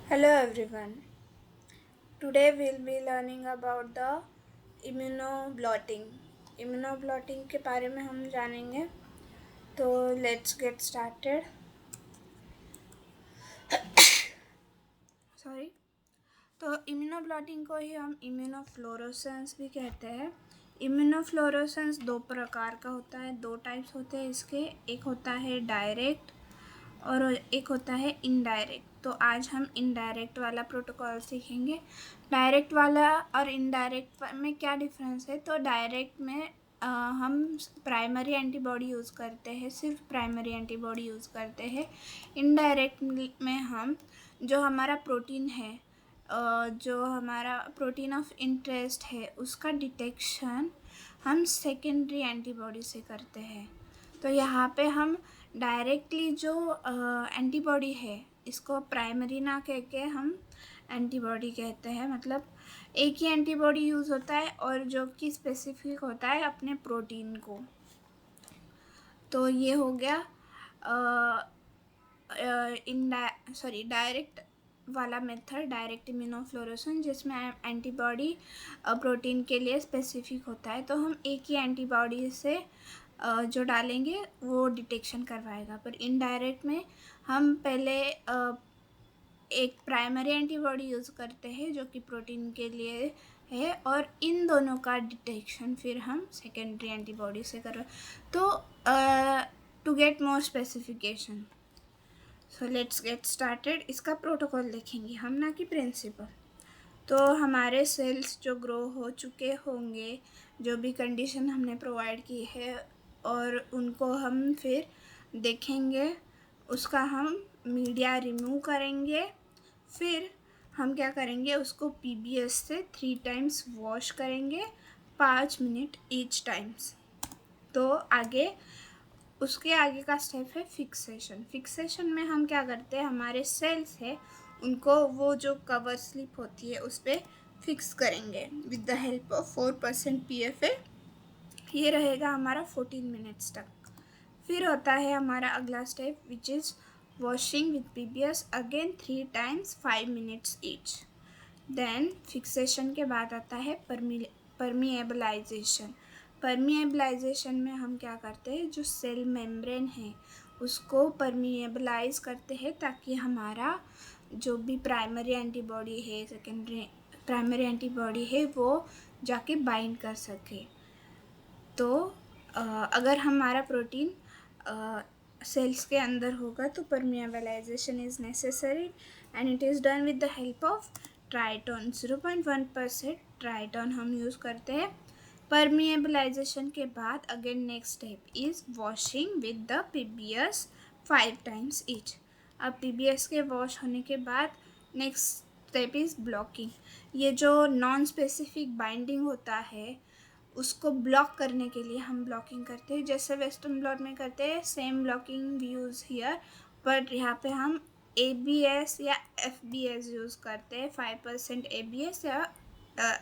Hello everyone. Today we'll be learning about the immunoblotting. इम्यूनोब्लॉटिंग के बारे में हम जानेंगे, तो लेट्स गेट स्टार्टेड। सॉरी। तो इम्यूनोब्लॉटिंग को ही हम इम्यूनोफ्लोरोसेंस भी कहते हैं। इम्यूनोफ्लोरोसेंस दो प्रकार का होता है, दो टाइप्स होते हैं इसके। एक होता है डायरेक्ट और एक होता है इनडायरेक्ट। तो आज हम इनडायरेक्ट वाला प्रोटोकॉल सीखेंगे। डायरेक्ट वाला और इनडायरेक्ट में क्या डिफरेंस है? तो डायरेक्ट में हम प्राइमरी एंटीबॉडी यूज़ करते हैं, सिर्फ प्राइमरी एंटीबॉडी यूज़ करते हैं। इनडायरेक्ट में हम जो हमारा प्रोटीन है, जो हमारा प्रोटीन ऑफ इंटरेस्ट है, उसका डिटेक्शन हम सेकेंडरी एंटीबॉडी से करते हैं। तो यहाँ पे हम डायरेक्टली जो एंटीबॉडी है, इसको प्राइमरी ना कह के हम एंटीबॉडी कहते हैं। मतलब एक ही एंटीबॉडी यूज़ होता है और जो कि स्पेसिफिक होता है अपने प्रोटीन को। तो ये हो गया डायरेक्ट वाला मेथड, डायरेक्ट इम्यूनोफ्लोरेसेंस, जिसमें एंटीबॉडी प्रोटीन के लिए स्पेसिफिक होता है। तो हम एक ही एंटीबॉडी से जो डालेंगे वो डिटेक्शन करवाएगा। पर इनडायरेक्ट में हम पहले एक प्राइमरी एंटीबॉडी यूज़ करते हैं जो कि प्रोटीन के लिए है, और इन दोनों का डिटेक्शन फिर हम सेकेंडरी एंटीबॉडी से कर। तो to get more specification, so let's get started. इसका प्रोटोकॉल देखेंगे हम, ना कि प्रिंसिपल। तो हमारे सेल्स जो ग्रो हो चुके होंगे, जो भी कंडीशन हमने प्रोवाइड की है, और उनको हम फिर देखेंगे, उसका हम मीडिया रिमूव करेंगे। फिर हम क्या करेंगे, उसको पीबीएस से 3 टाइम्स वॉश करेंगे, 5 मिनट ईच टाइम्स। तो आगे उसके आगे का स्टेप है फिक्सेशन। फिक्सेशन में हम क्या करते हैं, हमारे सेल्स है उनको वो जो कवर स्लिप होती है उस पर फिक्स करेंगे with the help of 4% PFA। ये रहेगा हमारा 14 मिनट्स तक। फिर होता है हमारा अगला step, which is washing with PBS again 3 times 5 minutes each. Then fixation के बाद आता है परमिएबलाइजेशन। परमिएबलाइजेशन में हम क्या करते हैं, जो सेल मेम्ब्रेन है उसको परमिएबलाइज करते हैं, ताकि हमारा जो भी प्राइमरी एंटीबॉडी है, सेकेंडरी प्राइमरी एंटीबॉडी है, वो जाके बाइंड कर सके। तो अगर हमारा प्रोटीन सेल्स के अंदर होगा तो permeabilization is necessary, and it is done with the help of Triton. 0.1% Triton हम यूज़ करते हैं। परमिएबलाइजेशन के बाद again next step is washing with the PBS 5 times each. अब PBS के वॉश होने के बाद नेक्स्ट स्टेप इज़ ब्लॉकिंग। ये जो नॉन स्पेसिफिक बाइंडिंग होता है उसको ब्लॉक करने के लिए हम ब्लॉकिंग करते हैं, जैसे वेस्टर्न ब्लॉट में करते हैं, same blocking we use here. But यहाँ पे हम ABS या FBS यूज़ करते हैं, 5% ABS या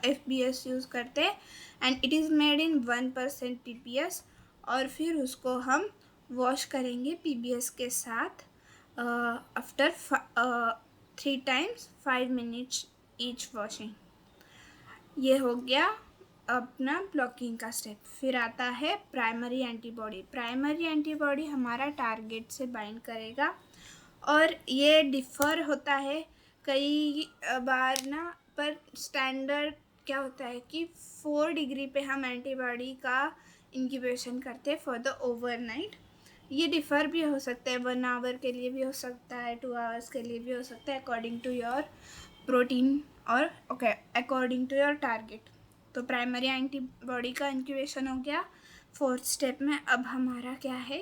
FBS यूज़ करते हैं, and it is made in 1% PBS। और फिर उसको हम वॉश करेंगे PBS के साथ after 3 times 5 minutes each washing. ये हो गया अपना ब्लॉकिंग का स्टेप। फिर आता है प्राइमरी एंटीबॉडी। प्राइमरी एंटीबॉडी हमारा टारगेट से बाइंड करेगा, और ये डिफ़र होता है कई बार ना, पर स्टैंडर्ड क्या होता है कि 4 डिग्री पे हम एंटीबॉडी का इंक्यूबेशन करते हैं फॉर द ओवरनाइट। ये डिफ़र भी हो सकता है, 1 आवर के लिए भी हो सकता है, 2 आवर्स के लिए भी हो सकता है, अकॉर्डिंग टू योर प्रोटीन और अकॉर्डिंग टू योर टारगेट। तो प्राइमरी एंटीबॉडी का इंक्यूबेशन हो गया 4th स्टेप में। अब हमारा क्या है,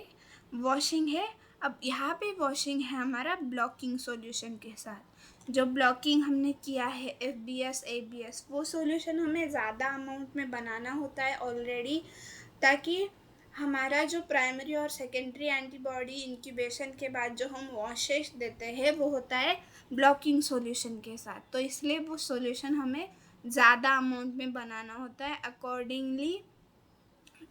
वॉशिंग है। अब यहाँ पे वॉशिंग है हमारा ब्लॉकिंग सॉल्यूशन के साथ। जो ब्लॉकिंग हमने किया है FBS ABS, वो सॉल्यूशन हमें ज़्यादा अमाउंट में बनाना होता है ऑलरेडी, ताकि हमारा जो प्राइमरी और सेकेंडरी एंटीबॉडी इंक्यूबेशन के बाद जो हम वॉशेस देते हैं वो होता है ब्लॉकिंग सॉल्यूशन के साथ। तो इसलिए वो सॉल्यूशन हमें ज़्यादा अमाउंट में बनाना होता है। अकॉर्डिंगली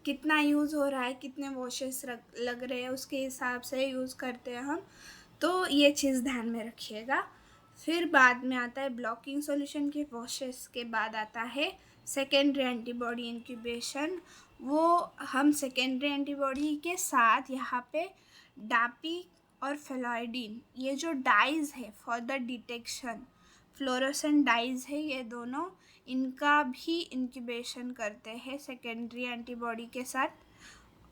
कितना यूज़ हो रहा है, कितने वॉशेस लग रहे हैं, उसके हिसाब से यूज़ करते हैं हम। तो ये चीज़ ध्यान में रखिएगा। फिर बाद में आता है ब्लॉकिंग सॉल्यूशन के प्रोसेस के बाद आता है सेकेंडरी एंटीबॉडी इंक्यूबेशन। वो हम सेकेंडरी एंटीबॉडी के साथ यहाँ पे डापी और फेलॉइडिन, ये जो डाइज है for the detection, fluorescent dyes है ये दोनों, इनका भी इंक्यूबेशन करते हैं सेकेंडरी एंटीबॉडी के साथ।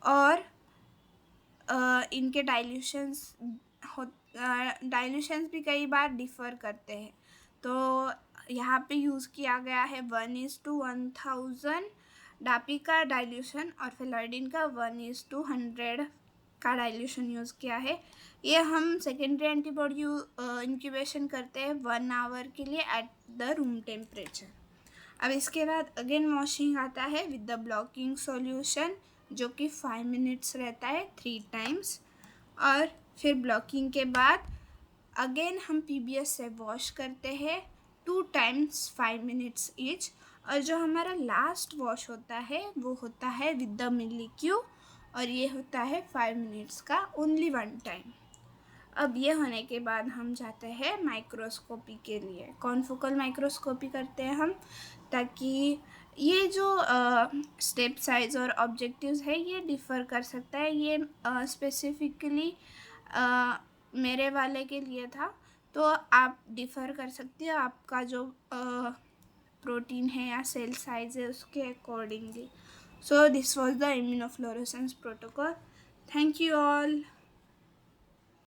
और इनके डाइल्यूशंस भी कई बार डिफ़र करते हैं। तो यहाँ पे यूज़ किया गया है 1:1000 डापी का डाइल्यूशन और फेलॉइडिन का 1:100 का डाइल्यूशन यूज़ किया है। ये हम सेकेंडरी एंटीबॉडी इंक्यूबेशन करते हैं 1 आवर के लिए एट द रूम टेम्परेचर। अब इसके बाद अगेन वॉशिंग आता है विद द ब्लॉकिंग सॉल्यूशन, जो कि 5 मिनट्स रहता है 3 टाइम्स। और फिर ब्लॉकिंग के बाद अगेन हम PBS से वॉश करते हैं 2 टाइम्स 5 मिनट्स ईच। और जो हमारा लास्ट वॉश होता है वो होता है विद द मिलीक्यू, और ये होता है 5 मिनट्स का ओनली 1 टाइम। अब ये होने के बाद हम जाते हैं माइक्रोस्कोपी के लिए। कॉन्फोकल माइक्रोस्कोपी करते हैं हम, ताकि ये जो स्टेप साइज और ऑब्जेक्टिव्स है ये डिफ़र कर सकता है। ये स्पेसिफिकली मेरे वाले के लिए था, तो आप डिफ़र कर सकते हो आपका जो प्रोटीन है या सेल साइज है उसके accordingly. So this was the immunofluorescence protocol. Thank you all.